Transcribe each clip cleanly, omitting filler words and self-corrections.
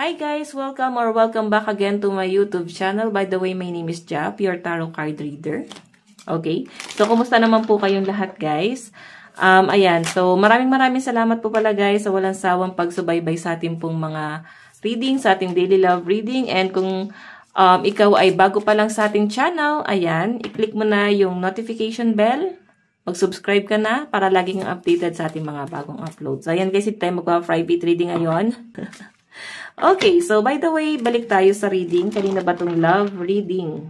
Hi guys! Welcome back again to my YouTube channel. By the way, my name is Jap, your tarot card reader. Okay? So, kumusta naman po kayong lahat guys? Ayan. So, maraming salamat po pala guys sa walang sawang pagsubaybay sa ating pong mga reading, sa ating daily love reading. And kung ikaw ay bago pa lang sa ating channel, ayan, i-click mo na yung notification bell. Mag-subscribe ka na para lagi kang updated sa ating mga bagong uploads. So, ayan guys, ito tayo magpa-private reading ngayon. Okay, so by the way, balik tayo sa reading. Kanina ba itong love reading?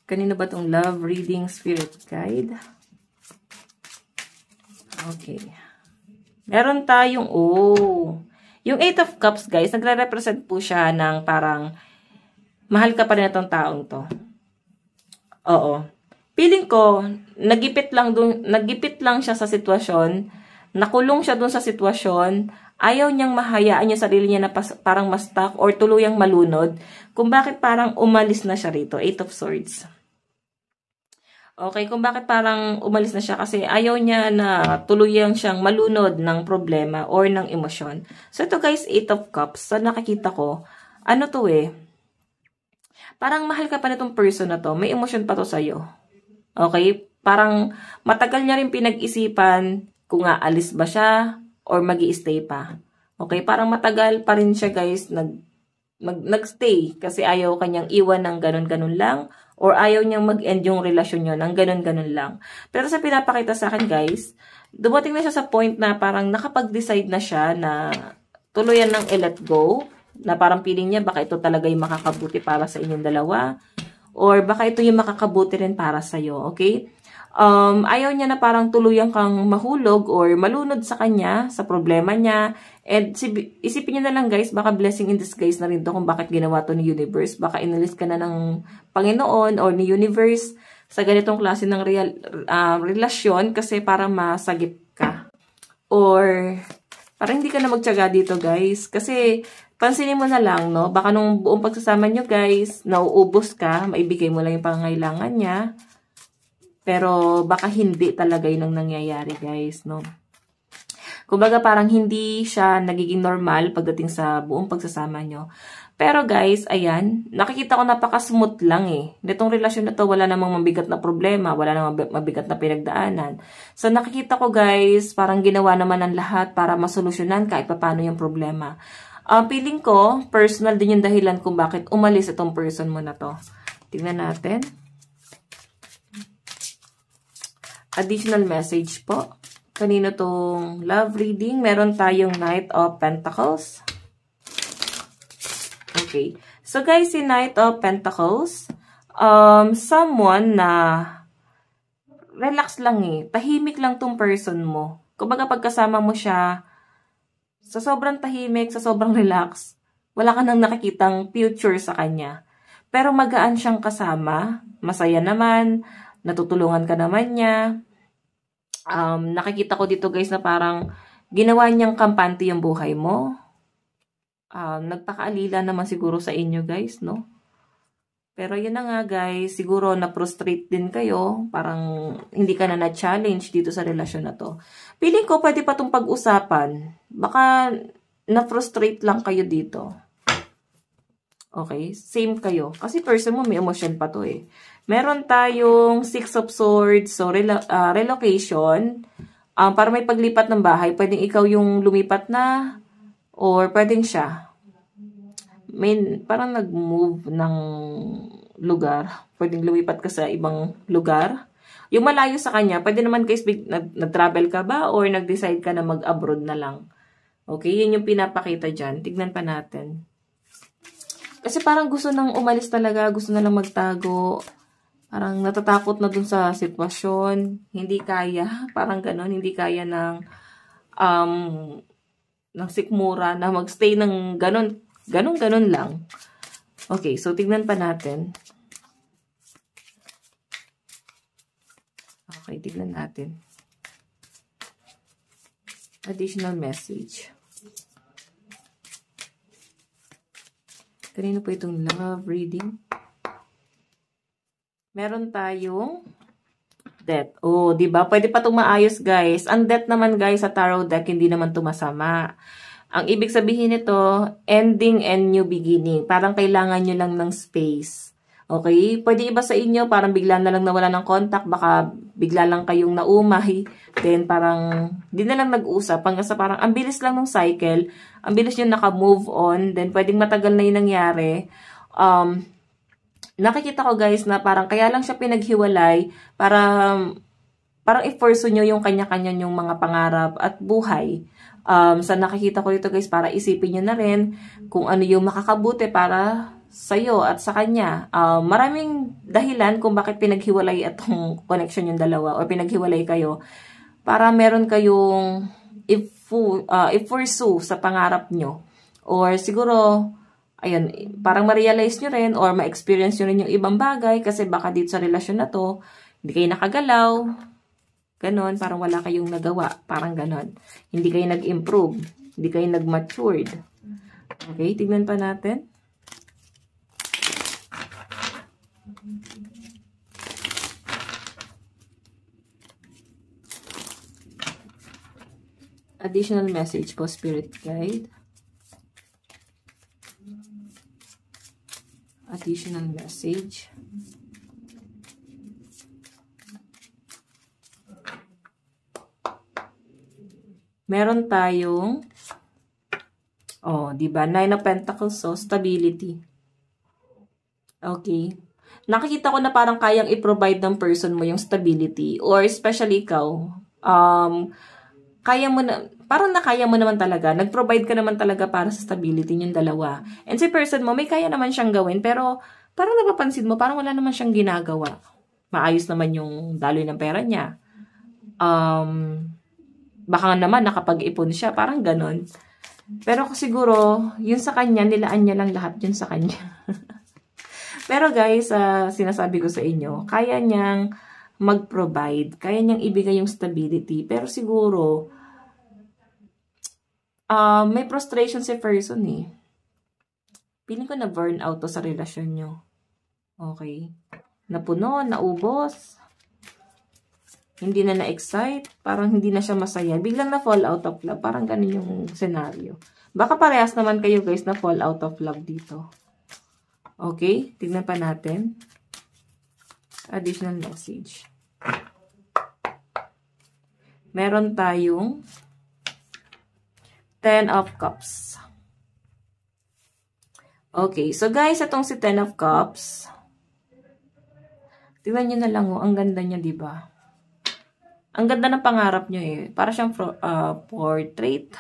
Kanina ba itong love reading spirit guide? Okay. Meron tayong, yung 8 of Cups guys, nagre-represent po siya ng parang mahal ka pa rin itong taong to. Oo. Feeling ko, nagipit lang siya sa sitwasyon, nakulong siya dun sa sitwasyon, ayaw niyang mahayaan yung sarili niya na parang ma-stuck or tuluyang malunod kung bakit parang umalis na siya rito. 8 of Swords. Okay, kung bakit parang umalis na siya kasi ayaw niya na tuluyang siyang malunod ng problema or ng emosyon. So ito guys, 8 of Cups. So nakikita ko, ano to parang mahal ka pa na itong person na to. May emosyon pa to sa'yo. Okay, parang matagal niya rin pinag-isipan kung aalis ba siya or magi-stay pa. Okay, parang matagal pa rin siya guys nag-stay kasi ayaw kanyang iwan ng ganun-ganun lang or ayaw niyang mag-end yung relasyon niyo ng ganun-ganun lang. Pero sa pinapakita sa akin guys, dumating na siya sa point na parang nakapag-decide na siya na tuluyan ng i-let go, na parang feeling niya baka ito talaga yung makakabuti para sa inyong dalawa or baka ito yung makakabuti rin para sa'yo. Okay? Ayaw niya na parang tuluyang kang mahulog or malunod sa kanya, sa problema niya. And isipin niyo na lang guys, baka blessing in disguise na rin to kung bakit ginawa to ni Universe. Baka inalis ka na ng Panginoon or ni Universe sa ganitong klase ng relasyon kasi para masagip ka. Or parang hindi ka na magtiyaga dito guys. Kasi pansinin mo na lang, no? Baka nung buong pagsasama nyo guys, nauubos ka, maibigay mo lang yung pangangailangan niya. Pero baka hindi talaga yun ang nangyayari guys, no? Kumbaga parang hindi siya nagiging normal pagdating sa buong pagsasama nyo. Pero guys, ayan, nakikita ko napaka-smooth lang Nitong relasyon na to, wala namang mabigat na problema, wala namang mabigat na pinagdaanan. So nakikita ko guys, parang ginawa naman ang lahat para masolusyonan kahit paano yung problema. Feeling ko, personal din yung dahilan kung bakit umalis itong person mo na to. Tingnan natin. Additional message po. Kanino tong love reading? Meron tayong Knight of Pentacles. Okay. So guys, si Knight of Pentacles, someone na relax lang tahimik lang tong person mo. Kumbaga pagkasama mo siya, sa sobrang tahimik, sa sobrang relax, wala ka nang nakikitang future sa kanya. Pero magaan siyang kasama, masaya naman, natutulungan ka naman niya. Nakikita ko dito guys na parang ginawa niyang kampante yung buhay mo. Nagpakaalila naman siguro sa inyo guys, no? Pero yun na nga guys, siguro na-frustrate din kayo. Parang hindi ka na na-challenge dito sa relasyon na to. Feeling ko pwede pa itong pag-usapan. Baka na-frustrate lang kayo dito. Okay? Same kayo. Kasi person mo may emotion pa to Meron tayong 6 of Swords. So, relocation. Para may paglipat ng bahay, pwedeng ikaw yung lumipat na or pwedeng siya. Parang nag-move ng lugar. Pwedeng lumipat ka sa ibang lugar. Yung malayo sa kanya, pwede naman guys, nag-travel ka ba or nag-decide ka na mag-abroad na lang. Okay? Yun yung pinapakita dyan. Tignan pa natin. Kasi parang gusto nang umalis talaga, gusto na lang magtago. Parang natatakot na dun sa sitwasyon. Hindi kaya, parang ganon, hindi kaya ng sikmura na magstay ng ganon lang. Okay, so tignan pa natin. Okay, tignan natin. Additional message. Kanino po itong love reading? Meron tayong death. Di ba? Pwede pa itong maayos, guys. Ang death naman, guys, sa tarot deck, hindi naman ito masama. Ang ibig sabihin nito, ending and new beginning. Parang kailangan nyo lang ng space. Okay? Pwede iba sa inyo, parang bigla na lang nawala ng contact, baka bigla lang kayong naumay, then parang di na lang nag-usap, hanggang sa parang ang bilis lang ng cycle, ang bilis nyo naka-move on, then pwedeng matagal na yung nangyari. Nakikita ko guys na parang kaya lang siya pinaghiwalay, parang i-force nyo yung kanya-kanya yung mga pangarap at buhay. Sa nakikita ko dito guys, para isipin nyo na rin kung ano yung makakabuti para sa'yo at sa kanya. Maraming dahilan kung bakit pinaghiwalay itong connection yung dalawa o pinaghiwalay kayo para meron kayong i-pursue sa pangarap nyo. Or siguro, ayun, parang ma-realize nyo rin or ma-experience nyo rin yung ibang bagay kasi baka dito sa relasyon na to, hindi kayo nakagalaw. Ganon, parang wala kayong nagawa. Parang ganon. Hindi kayo nag-improve. Hindi kayo nag-matured. Okay, tignan pa natin. Additional message po, Spirit Guide. Additional message. Meron tayong, di ba? Nine of Pentacles, so stability. Okay. Nakikita ko na parang kayang i-provide ng person mo yung stability or especially ikaw. Kaya mo na, parang nakaya mo naman talaga. Nag-provide ka naman talaga para sa stability niyong dalawa. And si person mo, may kaya naman siyang gawin, pero parang napapansin mo, parang wala naman siyang ginagawa. Maayos naman yung daloy ng pera niya. Baka naman nakapag-ipon siya, parang ganon. Pero siguro, yun sa kanya, nilaan niya lang lahat yun sa kanya. Pero guys, sinasabi ko sa inyo, kaya niyang mag-provide, kaya niyang ibigay yung stability. Pero siguro, may frustration si person eh. Piling ko na burnout to sa relasyon nyo. Okay. Napuno, naubos. Hindi na na-excite. Parang hindi na siya masaya. Biglang na fall out of love. Parang ganun yung scenario. Baka parehas naman kayo guys na fall out of love dito. Okay. Tignan pa natin. Additional message. Meron tayong 10 of Cups. Okay. So guys, itong si 10 of Cups. Tignan nyo na lang. Ang ganda niya, diba? Ang ganda ng pangarap nyo eh. Para siyang portrait.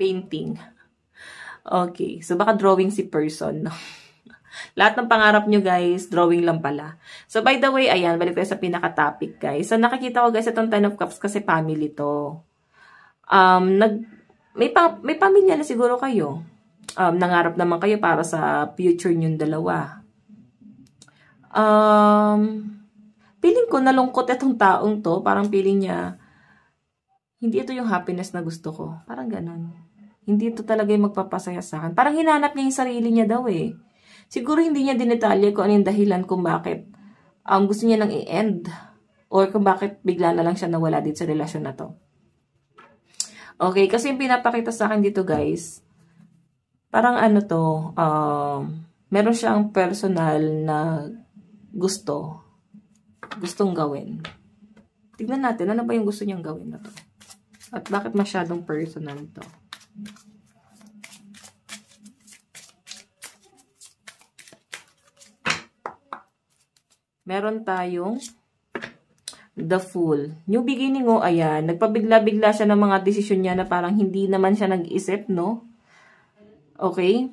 Painting. Okay. So, baka drawing si person. Lahat ng pangarap nyo guys, drawing lang pala. So, by the way, ayan, balik tayo sa pinaka-topic guys. So, nakikita ko guys, itong 10 of Cups kasi family to. May pamilya na siguro kayo. Nangarap naman kayo para sa future nyong dalawa. Feeling ko nalungkot itong taong to. Parang feeling niya, hindi ito yung happiness na gusto ko. Parang ganun. Hindi ito talaga yung magpapasaya sa akin. Parang hinanap niya yung sarili niya daw eh. Siguro hindi niya dinetalye kung ano yung dahilan kung bakit gusto niya nang i-end. Or kung bakit bigla na lang siya nawala dito sa relasyon na to. Okay, kasi yung pinapakita sa akin dito guys, parang ano to, meron siyang personal na gustong gawin. Tignan natin, ano ba yung gusto niyang gawin na to? At bakit masyadong personal to? Meron tayong The Fool. New beginning ayan. Nagpabigla-bigla siya ng mga desisyon niya na parang hindi naman siya nag-isip, no? Okay?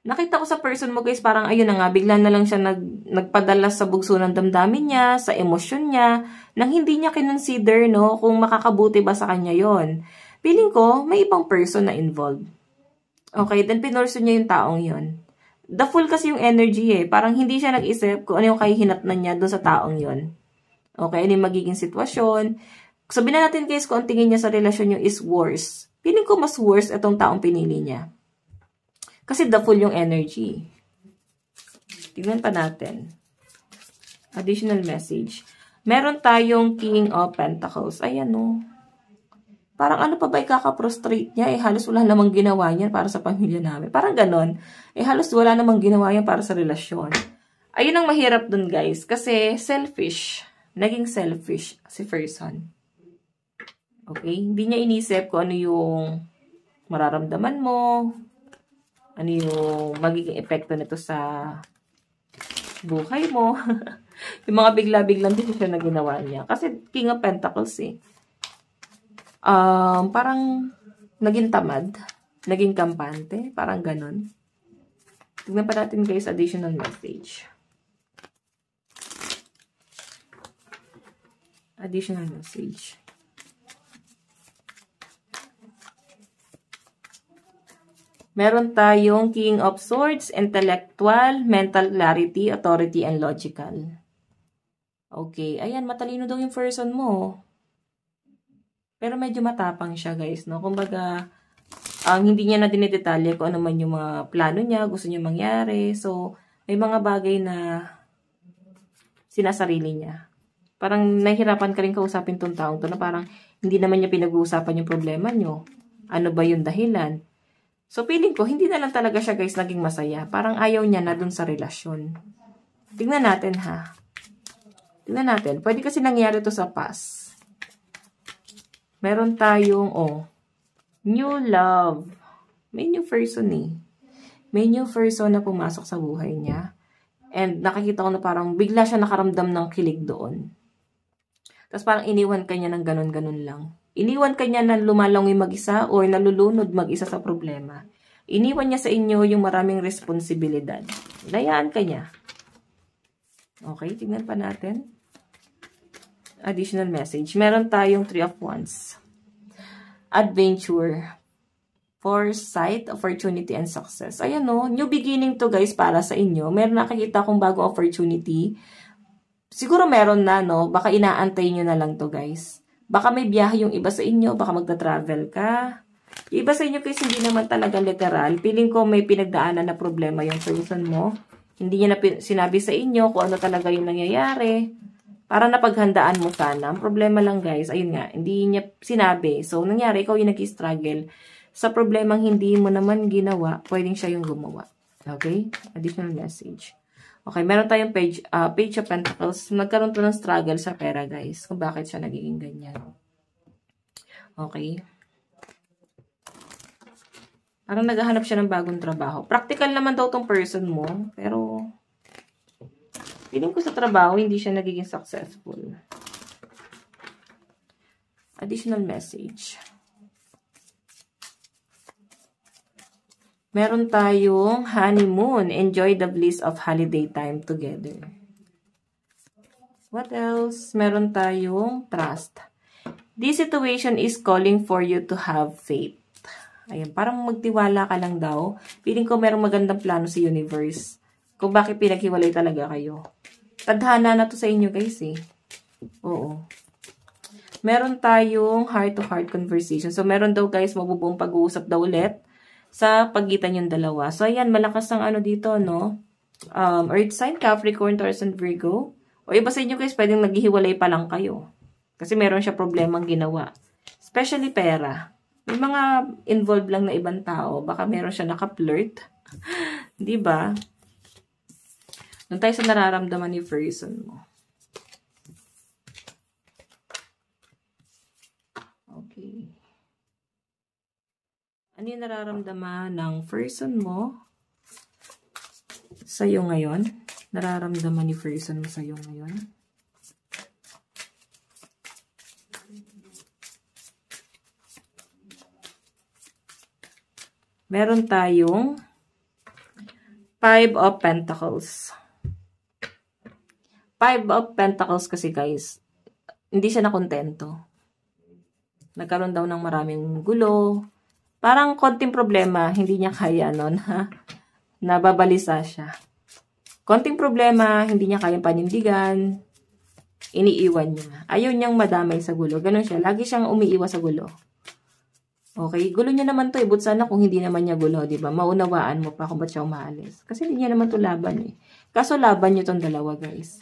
Nakita ko sa person mo guys, parang ayun na nga, bigla na lang siya nagpadala sa bugso ng damdamin niya, sa emosyon niya, nang hindi niya kinonsider, no, kung makakabuti ba sa kanya yon. Feeling ko, may ibang person na involved. Okay, then pinorso niya yung taong yon. The Fool kasi yung energy eh. Parang hindi siya nag-isip kung ano yung kahihinatnan niya doon sa taong yon. Okay, ano yung magiging sitwasyon. Sabihin na natin guys, kung ang tingin niya sa relasyon niyo is worse. Feeling ko mas worse itong taong pinili niya. Kasi The Fool yung energy. Tignan pa natin. Additional message. Meron tayong King of Pentacles. Ayan o. Parang ano pa ba ikaka-prostrate niya? Halos wala namang ginawa niya para sa pamilya namin. Parang ganon. Halos wala namang ginawa niya para sa relasyon. Ayun ang mahirap dun, guys. Kasi selfish. Naging selfish si person. Okay? Hindi niya inisip kung ano yung mararamdaman mo, ano yung magiging epekto nito sa buhay mo. Yung mga bigla-biglang desisyon na ginawa niya. Kasi King of Pentacles parang naging tamad, naging kampante, parang ganon. Tignan pa natin guys, additional message. Additional message. Meron tayong King of Swords, intellectual, mental clarity, authority, and logical. Okay, ayan, matalino daw yung person mo. Pero medyo matapang siya, guys, no? Kumbaga, hindi niya na dinidetalye kung ano man yung mga plano niya, gusto niya mangyari. So, may mga bagay na sinasarili niya. Parang nahihirapan ka rin kausapin tong taong to na parang hindi naman niya pinag-uusapan yung problema niyo. Ano ba yung dahilan? So, feeling ko, hindi na lang talaga siya, guys, naging masaya. Parang ayaw niya na dun sa relasyon. Tingnan natin, ha? Tingnan natin. Pwede kasi nangyari to sa past. Meron tayong, new love. May new person May new person na pumasok sa buhay niya. And nakikita ko na parang bigla siya nakaramdam ng kilig doon. Tapos parang iniwan ka niya ng ganun-ganun lang. Iniwan ka niya na lumalangoy mag-isa or nalulunod mag-isa sa problema. Iniwan niya sa inyo yung maraming responsibilidad. Layaan ka niya. Okay, tingnan pa natin. Additional message. Meron tayong 3 of Wands. Adventure. Foresight, opportunity, and success. Ayan new beginning to guys para sa inyo. Meron nakikita akong bagong opportunity. Siguro meron na, baka inaantay nyo na lang to guys. Baka may biyahe yung iba sa inyo, baka magta-travel ka. Yung iba sa inyo kasi hindi naman talaga literal. Feeling ko may pinagdaanan na problema yung person mo. Hindi niya na sinabi sa inyo kung ano talaga yung nangyayari. Para napaghandaan mo sana. Ang problema lang guys, ayun nga, hindi niya sinabi. So, nangyari, ikaw yung nag-struggle. Sa problemang hindi mo naman ginawa, pwedeng siya yung gumawa. Okay? Additional message. Okay, meron tayong page of Pentacles. Nagkaroon to ng struggle sa pera, guys. Kung bakit siya nagiging ganyan. Okay. Parang naghahanap siya ng bagong trabaho. Practical naman daw tong person mo. Pero, feeling ko sa trabaho, hindi siya nagiging successful. Additional message. Meron tayong honeymoon. Enjoy the bliss of holiday time together. What else? Meron tayong trust. This situation is calling for you to have faith. Ayan, parang magtiwala ka lang daw. Feeling ko merong magandang plano sa universe. Kung bakit pinaghiwalay talaga kayo. Tadhana na to sa inyo guys Oo. Meron tayong heart-to-heart conversation. So, meron daw guys, mabubuong pag-uusap daw ulit sa pagitan yung dalawa. So, ayan, malakas ang dito, Earth sign, Capricorn, Taurus, and Virgo. O iba sa inyo guys, pwedeng naghihiwalay pa lang kayo. Kasi meron siya problemang ginawa. Especially pera. May mga involved lang na ibang tao. Baka meron siya naka-flirt. Diba? Doon tayo sa nararamdaman ni person mo. Okay. Ano yung nararamdaman ng person mo sa'yo ngayon? Nararamdaman ni person mo sa'yo ngayon? Meron tayong 5 of Pentacles. 5 of Pentacles kasi guys, hindi siya nakontento. Nagkaroon daw ng maraming gulo. Parang konting problema, hindi niya kaya nababalisa siya. Konting problema, hindi niya kayang panindigan. Iniiwan niya. Ayaw niyang madamay sa gulo. Ganon siya. Lagi siyang umiiwas sa gulo. Okay, gulo niya naman to but sana kung hindi naman niya gulo, di ba? Maunawaan mo pa kung ba't siya umaalis. Kasi hindi niya naman to laban Kaso laban niyo tong dalawa, guys.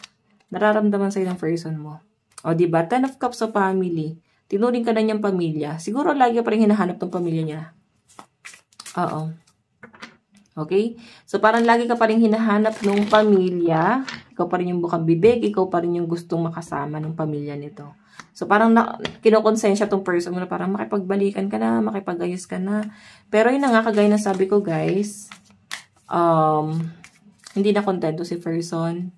Nararamdaman sa'yo ng person mo. O, di ba? 10 of Cups sa family. Tinuring ka na niyang pamilya. Siguro lagi pa rin hinahanap ng pamilya niya. Oo. Okay? So, parang lagi ka pa rin hinahanap ng pamilya. Ikaw pa rin yung bukang bibig. Ikaw pa rin yung gustong makasama ng pamilya nito. So, parang kinokonsensya tong person mo na parang makipagbalikan ka na, makipag-ayos ka na. Pero yun na nga, kagaya na sabi ko, guys, hindi na kontento si person.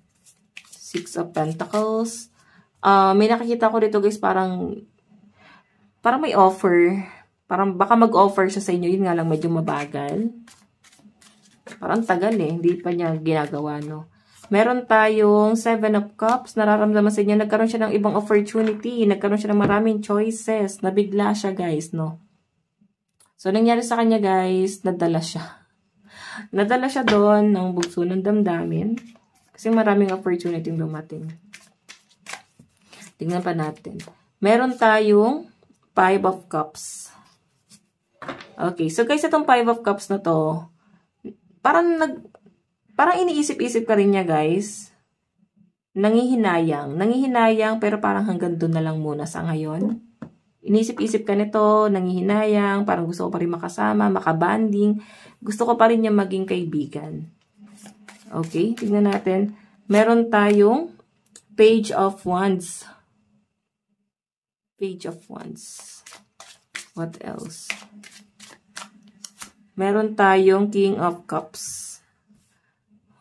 Six of Pentacles. May nakikita ko dito, guys, parang may offer. Parang baka mag-offer siya sa inyo. Yun nga lang, medyo mabagal. Parang tagal eh. Hindi pa niya ginagawa, no? Meron tayong Seven of Cups. Nararamdaman sa inyo. Nagkaroon siya ng ibang opportunity. Nagkaroon siya ng maraming choices. Nabigla siya, guys, no? So, nangyari sa kanya, guys, nadala siya. Nadala siya doon ng bugso ng damdamin. Kasi maraming opportunity dumating. Tingnan pa natin. Meron tayong Five of Cups. Okay, so guys, itong Five of Cups na to, parang iniisip-isip ka rin niya, guys. Nangihinayang, pero parang hanggang doon na lang muna sa ngayon. Iniisip-isip ka nito, nangihinayang, parang gusto ko pa rin makasama, makabanding. Gusto ko pa rin niya maging kaibigan. Okay, tingnan natin. Meron tayong Page of Wands. Page of Wands. What else? Meron tayong King of Cups.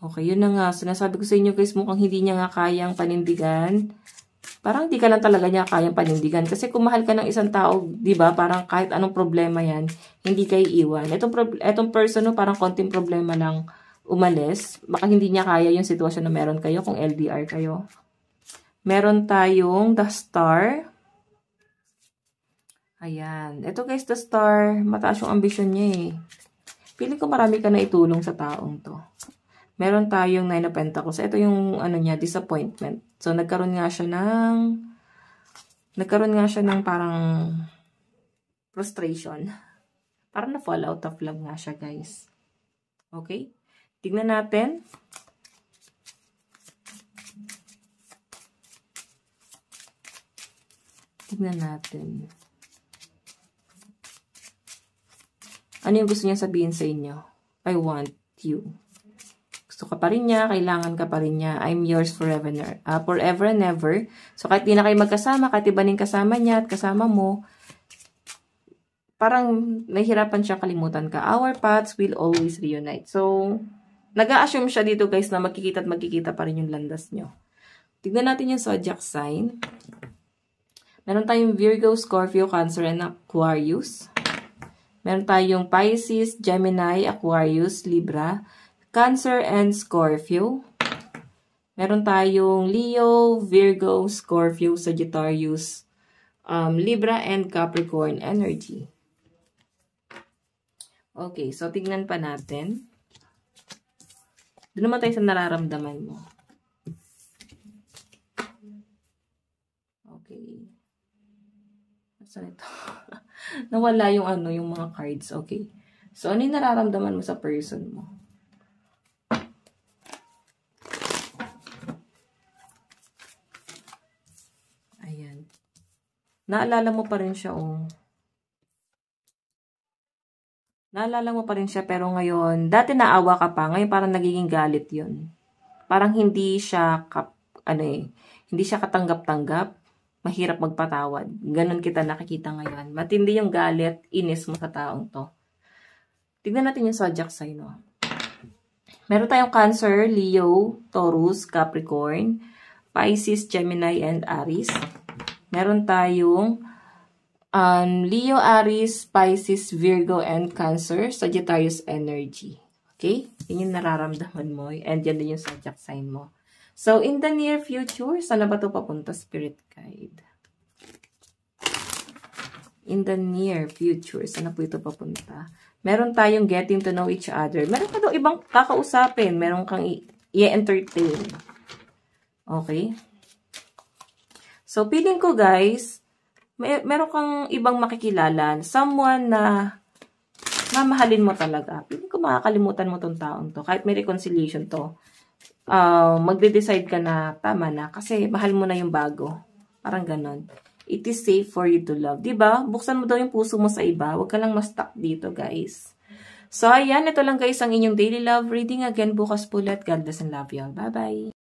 Okay, yun na nga. Sinasabi ko sa inyo, guys, mukhang hindi niya nga kayang panindigan. Parang hindi ka lang talaga niya kayang panindigan. Kasi kung mahal ka ng isang tao, di ba, parang kahit anong problema yan, hindi kayo iwan. Etong person, no, parang konting problema lang umalis. Baka hindi niya kaya yung sitwasyon na meron kayo kung LDR kayo. Meron tayong The Star. Ayan. Ito, guys, The Star. Mataas yung ambisyon niya eh. Feeling ko marami ka na itulong sa taong to. Meron tayong Nine of Pentacles. Ito yung ano niya, disappointment. So, nagkaroon nga siya ng parang frustration. Parang na-fall out of love nga siya, guys. Okay? Tignan natin. Tignan natin. Ano yung gusto niya sabihin sa inyo? I want you. Gusto ka pa rin niya, kailangan ka pa rin niya. I'm yours forever and ever. So, kahit di na kayo magkasama, kahit iba ning kasama niya at kasama mo, parang nahihirapan siya kalimutan ka. Our paths will always reunite. So, nag-a-assume siya dito, guys, na magkikita at magkikita pa rin yung landas nyo. Tignan natin yung zodiac sign. Meron tayong Virgo, Scorpio, Cancer, and Aquarius. Meron tayong Pisces, Gemini, Aquarius, Libra, Cancer, and Scorpio. Meron tayong Leo, Virgo, Scorpio, Sagittarius, Libra, and Capricorn energy. Okay, so tignan pa natin. Doon naman tayo sa nararamdaman mo. Okay. Saan ito? Nawala yung yung mga cards. Okay. So, ano yung nararamdaman mo sa person mo? Ayan. Naalala mo pa rin siya, oh. Naalala mo pa rin siya, pero ngayon, dati naawa ka pa, ngayon parang nagiging galit yun. Parang hindi siya, hindi siya katanggap-tanggap. Mahirap magpatawad. Ganon kita nakikita ngayon. Matindi yung galit, inis mo sa taong to. Tignan natin yung zodiac sign, no? Meron tayong Cancer, Leo, Taurus, Capricorn, Pisces, Gemini, and Aries. Meron tayong Leo, Aries, Pisces, Virgo, and Cancer, Sagittarius energy. Okay? Yun yung nararamdaman mo. And yan din yung zodiac sign mo. So, in the near future, saan na ba ito papunta, Spirit Guide? In the near future, saan na po ito papunta? Meron tayong getting to know each other. Meron ka daw ibang kakausapin. Meron kang i-entertain. Okay? So, feeling ko, guys, meron kang ibang makikilala. Someone na mamahalin mo talaga. Feeling ko makakalimutan mo tong taong to. Kahit may reconciliation to. Magde-decide ka na tama na kasi mahal mo na yung bago. Parang ganon. it is safe for you to love. Diba? Buksan mo daw yung puso mo sa iba. Huwag ka lang ma-stuck dito, guys. So, ayan. Ito lang guys ang inyong daily love reading. Again, bukas po ulit. God bless and love you all. Bye-bye.